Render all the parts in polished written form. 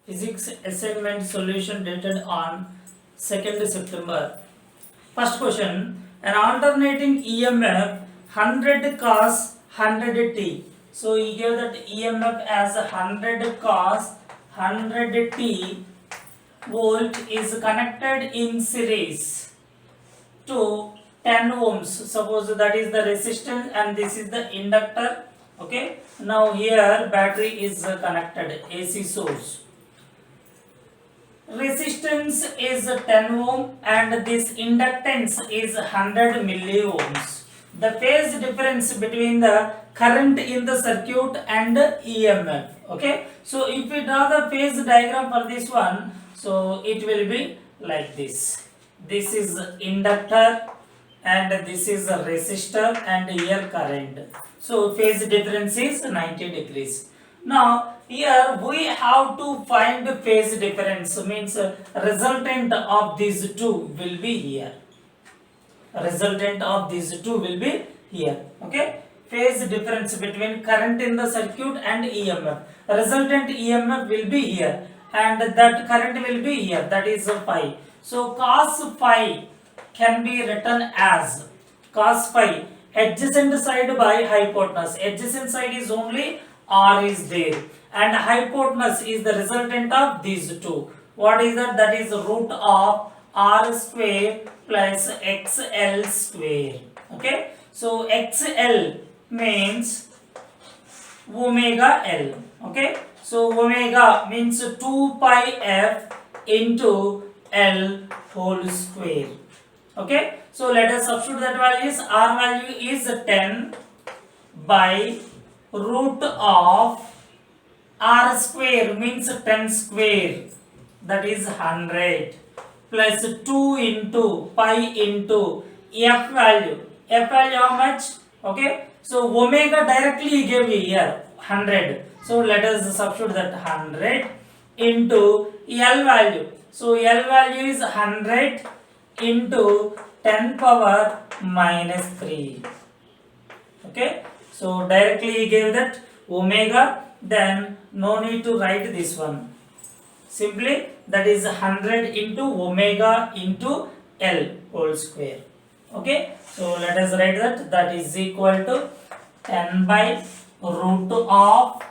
Physics assignment solution dated on 2nd September. First question, an alternating EMF 100 cos 100 t. So he gave that EMF as 100 cos 100 t volt is connected in series to 10 ohms. Suppose that is the resistance and this is the inductor. Okay, now here battery is connected, AC source. Resistance is 10 ohm and this inductance is 100 milliohms. The phase difference between the current in the circuit and EMF. Okay, so if we draw the phase diagram for this one, so it will be like this. This is inductor and this is a resistor and here current. So phase difference is 90 degrees. Now here we have to find phase difference, means resultant of these two will be here. Resultant of these two will be here. Okay, phase difference between current in the circuit and EMF. Resultant EMF will be here and that current will be here, that is phi. So cos phi can be written as cos phi adjacent side by hypotenuse. Adjacent side is only r is there and hypotenuse is the resultant of these two. What is that? That is root of r square plus xl square. Okay, so xl means omega l. Okay, so omega means 2 pi f into l whole square. Okay, so let us substitute that values. R value is 10 by root of r square means 10 square, that is 100, plus 2 into pi into f value. F value how much? Okay, so omega directly gave here 100. So let us substitute that 100 into L value. So L value is 100 into 10 power minus 3. Okay, so directly he gave that omega, then no need to write this one. Simply that is 100 into omega into L whole square. Okay, so let us write that, that is equal to 10 by root of,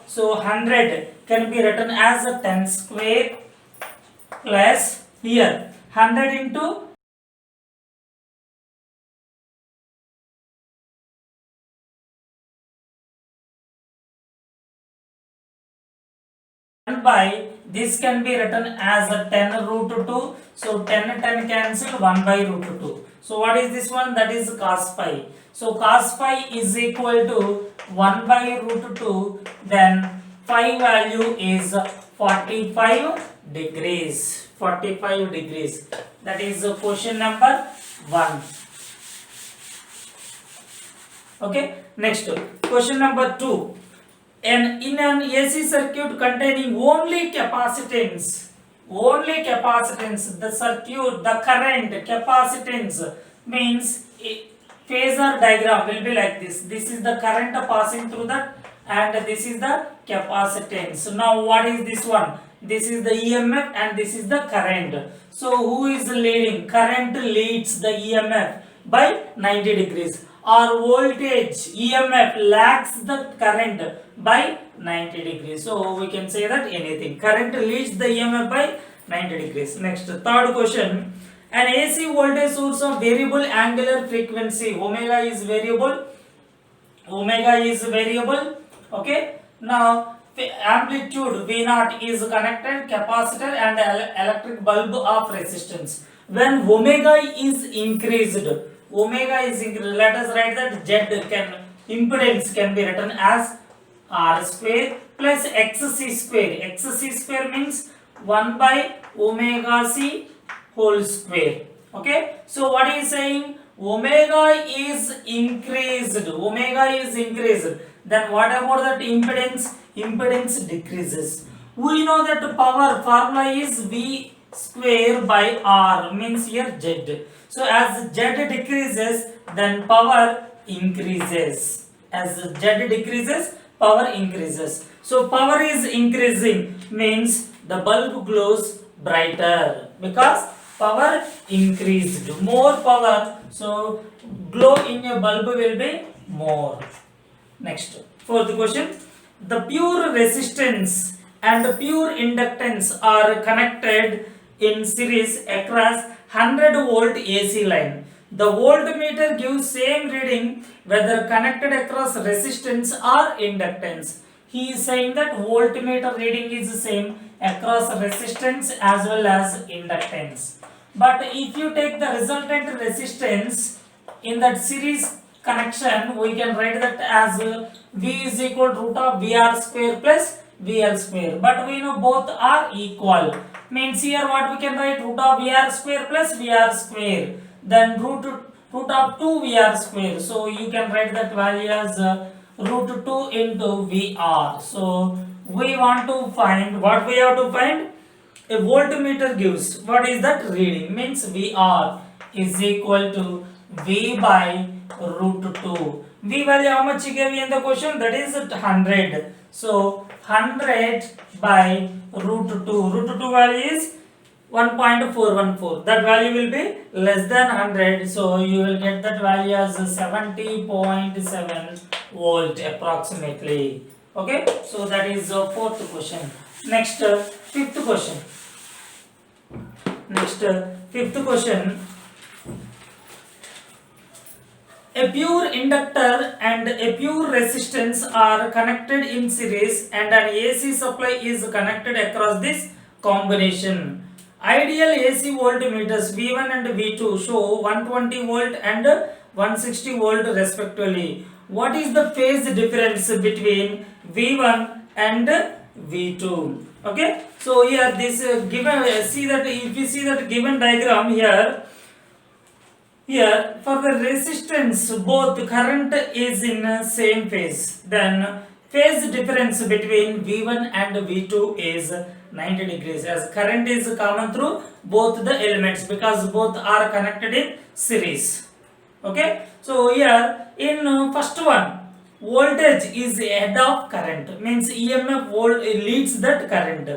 so 100 can be written as 10 square plus here 100 into by this can be written as a 10 root 2. So 10 cancel, 1 by root 2. So what is this one? That is cos phi. So cos phi is equal to 1 by root 2. Then phi value is 45 degrees. 45 degrees. That is question number 1. Okay. Next question number 2. And in an AC circuit containing only capacitance, the circuit, the current, capacitance means phasor diagram will be like this. This is the current passing through that and this is the capacitance. Now what is this one? This is the EMF and this is the current. So who is leading? Current leads the EMF by 90 degrees. Or voltage EMF lags the current by 90 degrees. So we can say that anything. Current leads the EMF by 90 degrees. Next, third question. An AC voltage source of variable angular frequency. Omega is variable. Okay. Now amplitude V0 is connected, capacitor and electric bulb of resistance. When omega is increased, let us write that impedance can be written as R square plus XC square. XC square means 1 by omega C whole square. Okay, so what is saying? Omega is increased. Then what about that impedance? Impedance decreases. We know that power formula is V square by R, means here Z. So as Z decreases, then power increases. As Z decreases, power increases. So power is increasing. means the bulb glows brighter because power increased, more power, so glow in a bulb will be more. Next, fourth question. The pure resistance and pure inductance are connected in series across 100-volt AC line. The voltmeter gives same reading whether connected across resistance or inductance. He is saying that voltmeter reading is the same across resistance as well as inductance. But if you take the resultant resistance in that series connection, we can write that as V is equal to root of VR square plus VL square. But we know both are equal. Means here what we can write, root of VR square plus VR square. Then root of 2 VR square. So you can write that value as root 2 into VR. So we want to find, what we have to find? A voltmeter gives, what is that reading? Means VR is equal to V by root 2. V value how much he gave in the question? That is 100. So 100 by root 2. Root 2 value is 1.414. That value will be less than 100. So you will get that value as 70.7 volt approximately. Okay. So that is the fourth question. Next, fifth question. Fifth question. A pure inductor and a pure resistance are connected in series and an AC supply is connected across this combination. Ideal AC voltmeters V1 and V2 show 120 volt and 160 volt respectively. What is the phase difference between V1 and V2? Okay, so here this given, see that if you see that given diagram here, for the resistance both current is in same phase, then phase difference between V1 and V2 is 90 degrees, as current is common through both the elements because both are connected in series. Okay, so here in first one, voltage is ahead of current, means EMF leads that current,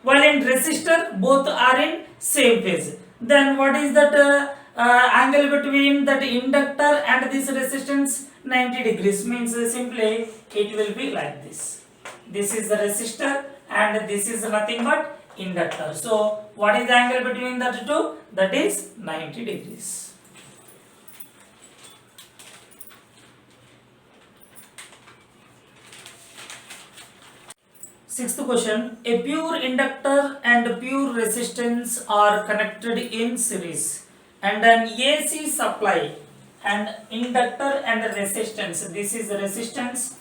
while in resistor both are in same phase. Then what is that angle between that inductor and this resistance? 90 degrees, means simply it will be like this. This is the resistor and this is nothing but inductor. So what is the angle between that two? That is 90 degrees. Sixth question. A pure inductor and pure resistance are connected in series and an AC supply and inductor and resistance. This is resistance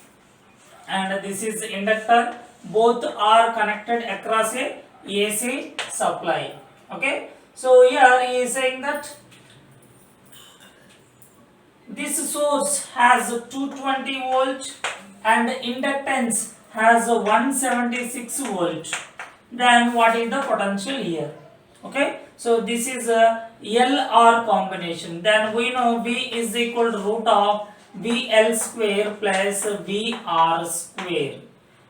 and this is inductor. Both are connected across a AC supply. Okay. So here he is saying that this source has 220 volt and inductance has 176 volt. Then what is the potential here? Okay, so this is a LR combination. Then we know V is equal to root of VL square plus VR square.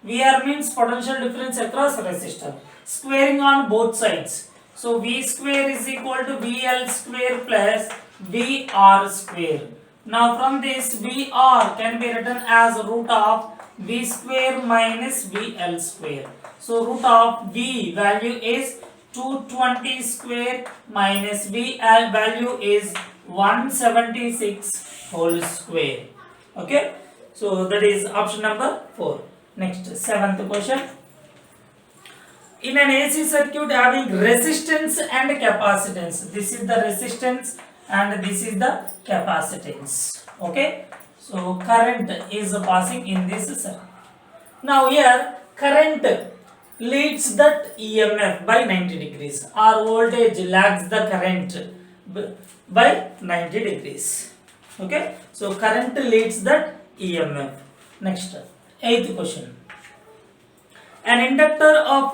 VR means potential difference across resistor, squaring on both sides. So V square is equal to VL square plus VR square. Now from this, VR can be written as root of V square minus VL square. So root of V value is 220 square minus VL value is 176 whole square. Okay, so that is option number 4. Next, seventh question. In an AC circuit having resistance and capacitance, this is the resistance and this is the capacitance. Okay, so current is passing in this circuit. Now here current leads that EMF by 90 degrees, or voltage lags the current by 90 degrees. Okay, so current leads that EMF. Next, eighth question. An inductor of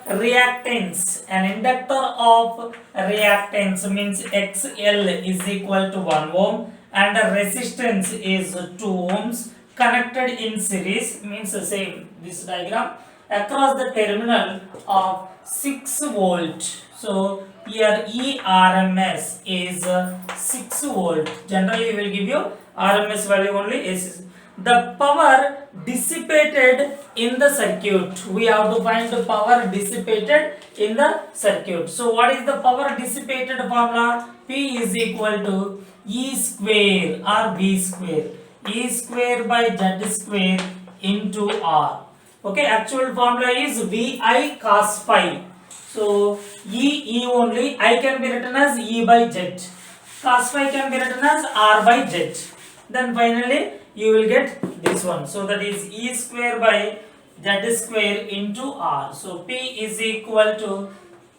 reactance. An inductor of reactance means XL is equal to 1 ohm and the resistance is 2 ohms connected in series, means the same this diagram. across the terminal of 6 volt. So here ERMS is 6 volt. Generally will give you RMS value only is the power dissipated in the circuit. We have to find the power dissipated in the circuit. So what is the power dissipated formula? P is equal to E square or V square. E square by Z square into R. Okay, actual formula is VI cos phi. So E only, I can be written as E by Z. Cos phi can be written as R by Z. Then finally you will get this one. So that is E square by Z square into R. So P is equal to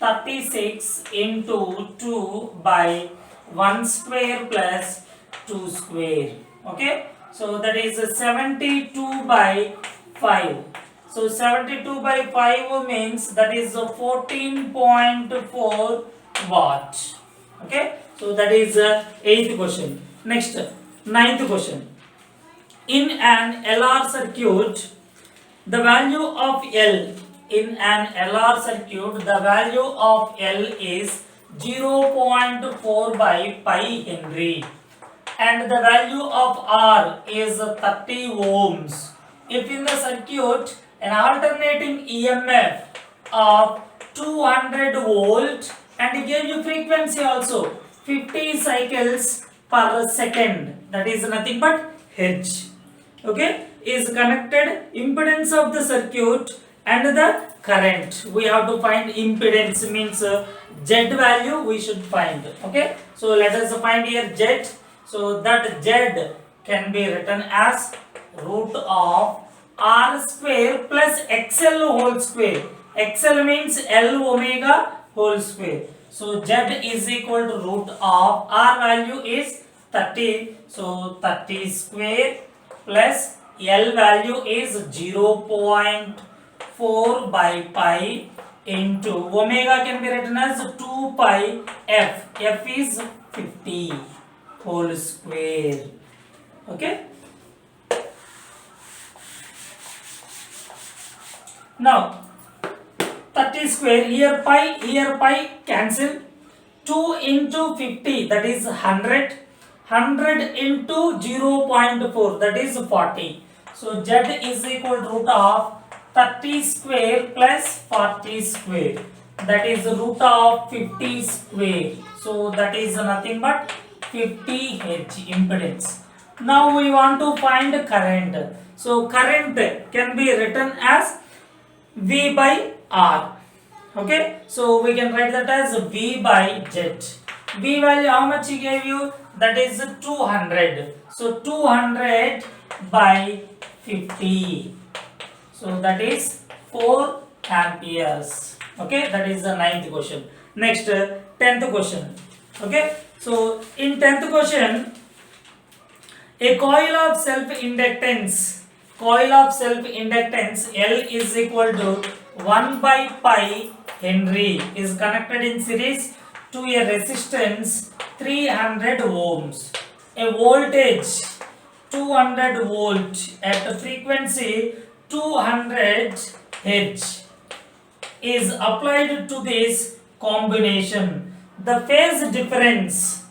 36 into 2 by 1 square plus 2 square. Okay. So that is 72 by 5. So 72 by 5 means that is 14.4 watt. Okay. So that is 8th question. Next, 9th question. In an LR circuit, the value of L in an LR circuit, the value of L is 0.4 by pi Henry and the value of R is 30 ohms. If in the circuit an alternating EMF of 200 volt and he gave you frequency also 50 cycles per second, that is nothing but Hertz. Okay, is connected impedance of the circuit and the current. We have to find impedance means Z value we should find. Okay, so let us find here Z. So that Z can be written as root of R square plus XL whole square. XL means L omega whole square. So Z is equal to root of R value is 30. So 30 square plus L value is 0.4 by pi into omega can be written as 2 pi F. F is 50 whole square. Okay. Now 30 square, here pi cancel. 2 into 50 that is 100. 100 into 0.4 that is 40. So Z is equal to root of 30 square plus 40 square, that is root of 50 square. So that is nothing but 50 H impedance. Now we want to find current. So current can be written as V by R. Okay, so we can write that as V by Z. V value how much he gave you? That is 200. So 200 by 50. So that is 4 amperes. Okay, that is the 9th question. Next, 10th question. Okay, so in 10th question, a coil of self-inductance L is equal to 1 by pi Henry is connected in series to a resistance 300 ohms. A voltage 200 volt at a frequency 200 Hz is applied to this combination. The phase difference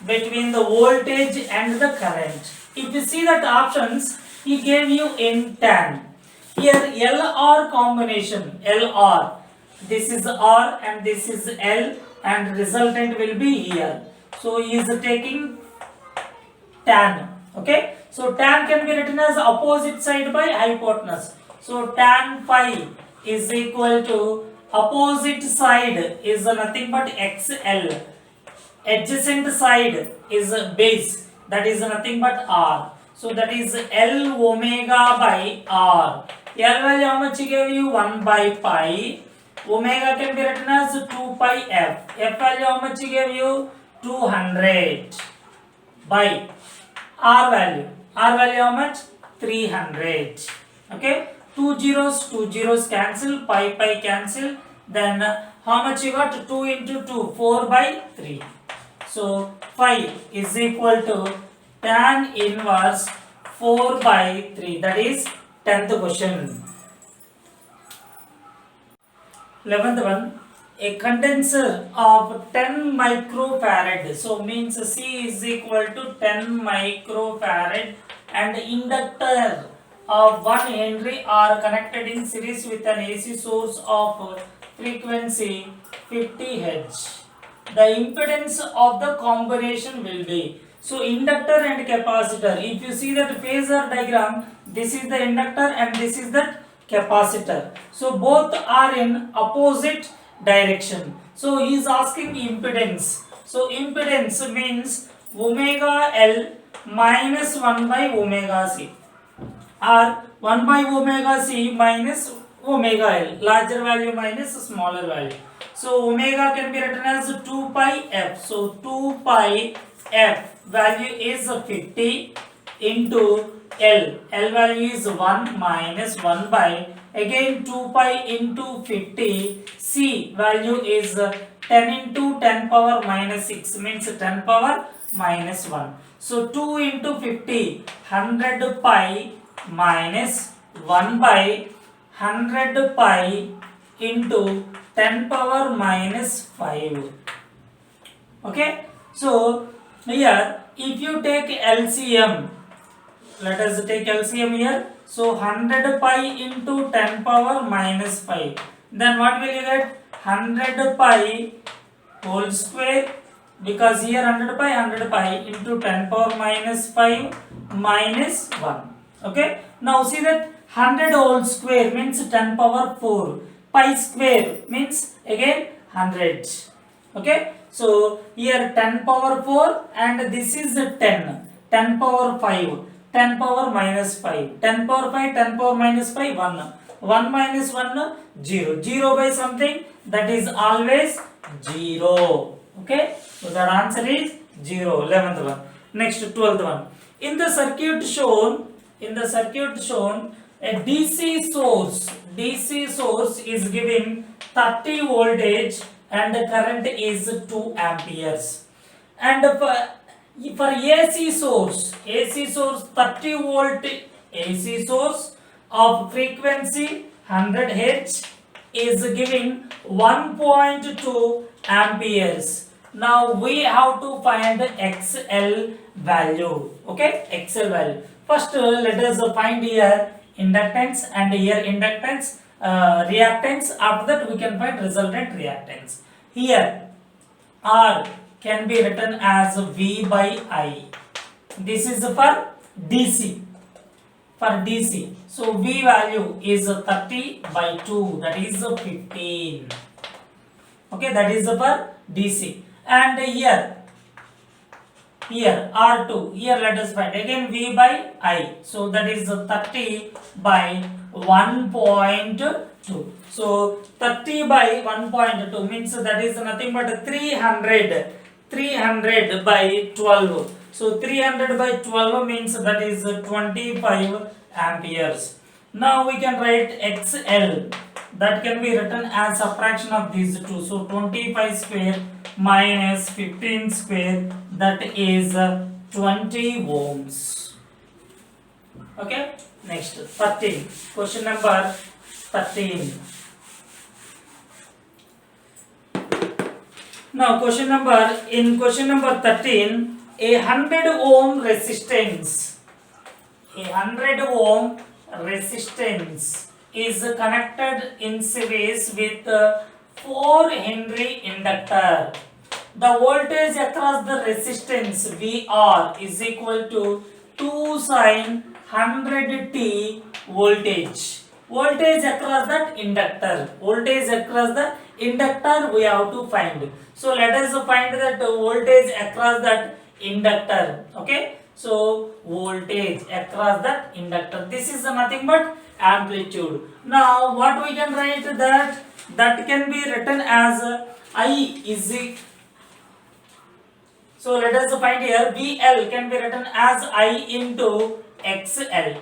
between the voltage and the current. If you see that options, he gave you in tan. Here LR combination, LR. This is R and this is L and resultant will be here. So he is taking tan. Okay. So tan can be written as opposite side by hypotenuse. So tan phi is equal to opposite side is nothing but XL. Adjacent side is base, that is nothing but R. So that is L omega by R. L value how much he gave you? 1 by pi. Omega can be written as 2 pi F. F value how much he gave you? 200 by R value. R value how much? 300. Okay. Two zeros cancel. Pi cancel. Then how much you got? 2 into 2. 4 by 3. So phi is equal to tan inverse 4 by 3, that is 10th question. 11th one, a condenser of 10 microfarad, so means C is equal to 10 microfarad, and inductor of 1 Henry are connected in series with an AC source of frequency 50 Hz. The impedance of the combination will be, so inductor and capacitor, if you see that phasor diagram, this is the inductor and this is the capacitor, so both are in opposite direction. So he is asking impedance, so impedance means omega L minus 1 by omega C, or 1 by omega C minus omega L, larger value minus smaller value. So omega can be written as 2 pi f. So 2 pi f value is 50 into L. L value is 1 minus 1 by, again 2 pi into 50. C value is 10 into 10 power minus 6, means 10 power minus 1. So 2 into 50, 100 pi minus 1 by 100 pi into 10 power minus 5. Okay, so here if you take LCM, let us take LCM here. So 100 pi into 10 power minus 5, then what will you get? 100 pi whole square, because here 100 pi into 10 power minus 5 minus 1. Okay, now see that 100 whole square means 10 power 4, pi square means again 100. Okay, so here 10 power 4 and this is 10 power 5, 10 power minus 5, 10 power 5, 10 power minus 5, 1 minus 1, 0, 0 by something, that is always 0. Okay, so that answer is 0, 11th one. Next, 12th one. In the circuit shown, a DC source is giving 30 voltage and the current is 2 amperes. And for AC source 30 volt AC source of frequency 100 Hz is giving 1.2 amperes. Now we have to find XL value. Okay, XL value. First let us find here inductance and here inductance, reactance. After that we can find resultant reactance. Here R can be written as V by I. This is for DC. So V value is 30 by 2, that is 15. Okay, that is for DC. And here R2, here let us find again V by I. So that is 30 by 1.2. So 30 by 1.2 means that is nothing but 300 by 12. So 300 by 12 means that is 25 amperes. Now we can write XL, that can be written as subtraction of these two. So 25 square minus 15 square, that is 20 ohms. Okay, next 13. Question number 13. Now question number 13, a 100 ohm resistance is connected in series with 4 Henry inductor. The voltage across the resistance VR is equal to 2 sine 100t voltage. Voltage across that inductor. We have to find. So let us find that voltage across that inductor. Okay. So voltage across that inductor. This is nothing but amplitude. Now what we can write, that can be written as I is equal. So let us find here VL can be written as I into XL.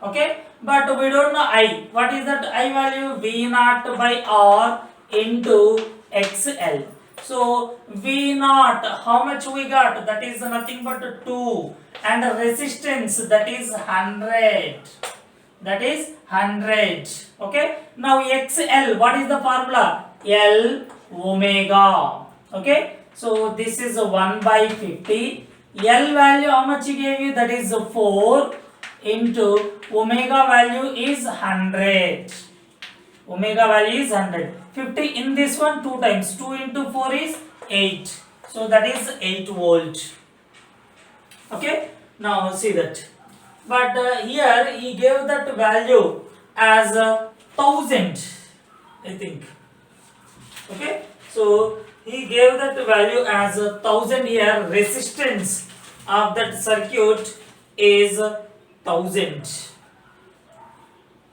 Okay, but we don't know I. What is that I value? V0 by R into XL. So V0, how much we got? That is nothing but 2, and resistance, that is 100. that is 100. Okay, now XL, what is the formula? L omega. Okay, so this is 1 by 50. L value how much he gave you? That is 4 into omega value is 100. Omega value is 100. 50 in this one 2 times. 2 into 4 is 8. So that is 8 volt. Okay, now see that. But here he gave that value as 1000, I think. Okay, so he gave that value as 1000 here. Resistance of that circuit is 1000.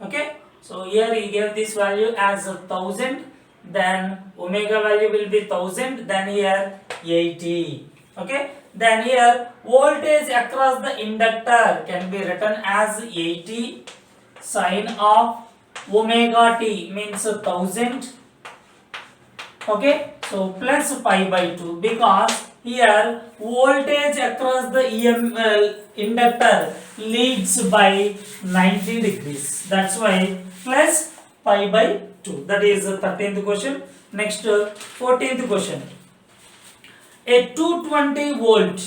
Okay, so here he gave this value as 1000. Then omega value will be 1000. Then here 80. Okay, then here voltage across the inductor can be written as 80 sine of omega t means 1000. Okay, so plus pi by 2, because here voltage across the inductor leads by 90 degrees. That's why plus pi by 2. That is the 13th question. Next 14th question. A 220 volt,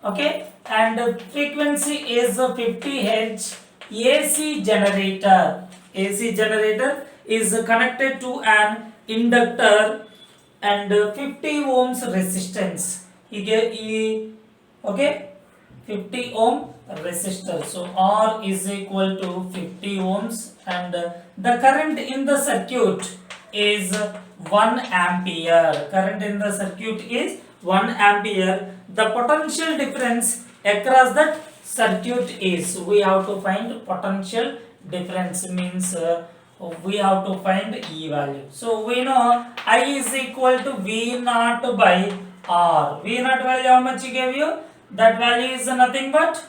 okay, and frequency is 50 Hz. AC generator is connected to an inductor and 50 ohms resistance. Okay, 50 ohm resistor. So R is equal to 50 ohms, and the current in the circuit is 1 ampere. Current in the circuit is 1 ampere. The potential difference across that circuit is, we have to find potential difference, means we have to find E value. So we know I is equal to V naught by R. V naught value how much he gave you? That value is nothing but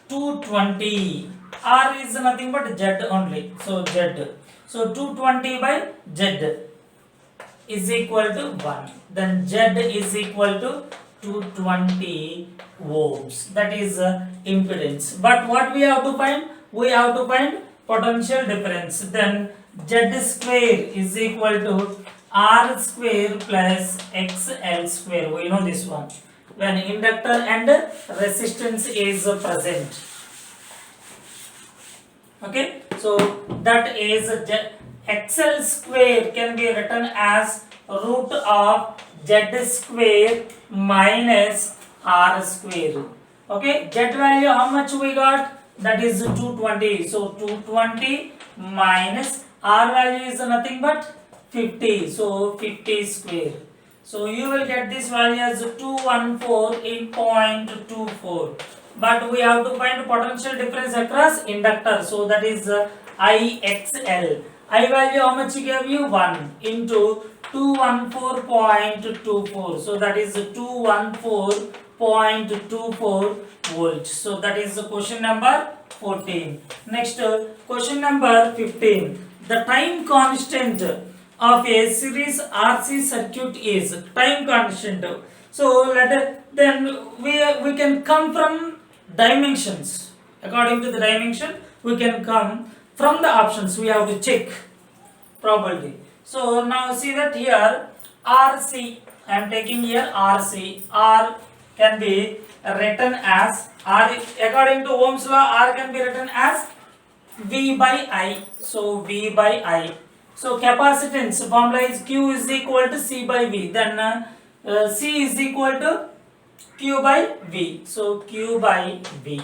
220. R is nothing but Z only. So Z. So 220 by Z is equal to 1. Then Z is equal to 220 ohms. That is impedance. But what we have to find? We have to find potential difference. Then Z square is equal to R square plus XL square. We know this one. When inductor and resistance is present. Okay, so that is XL square can be written as root of Z square minus R square. Okay, Z value how much we got? That is 220. So 220 minus R value is nothing but 50. So 50 square. So you will get this value as 214 in 0.24. But we have to find potential difference across inductor. So that is IXL. I value how much he gave you? 1 into 214.24. So that is 214.24 volt. So that is question number 14. Next question number 15. The time constant of a series RC circuit is time constant. So then we can come from dimensions. According to the dimension, we can come from the options. We have to check probability. So now see that here RC, I am taking here RC. R can be written as R, according to Ohm's law, R can be written as V by I. So V by I. So capacitance formula is Q is equal to C by V. Then C is equal to Q by V. So Q by V.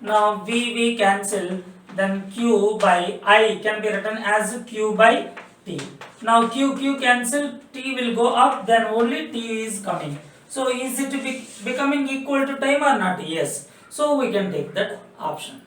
Now V cancel. Then Q by I can be written as Q by T. Now Q cancel. T will go up. Then only T is coming. So is it becoming equal to time or not? Yes. So we can take that option.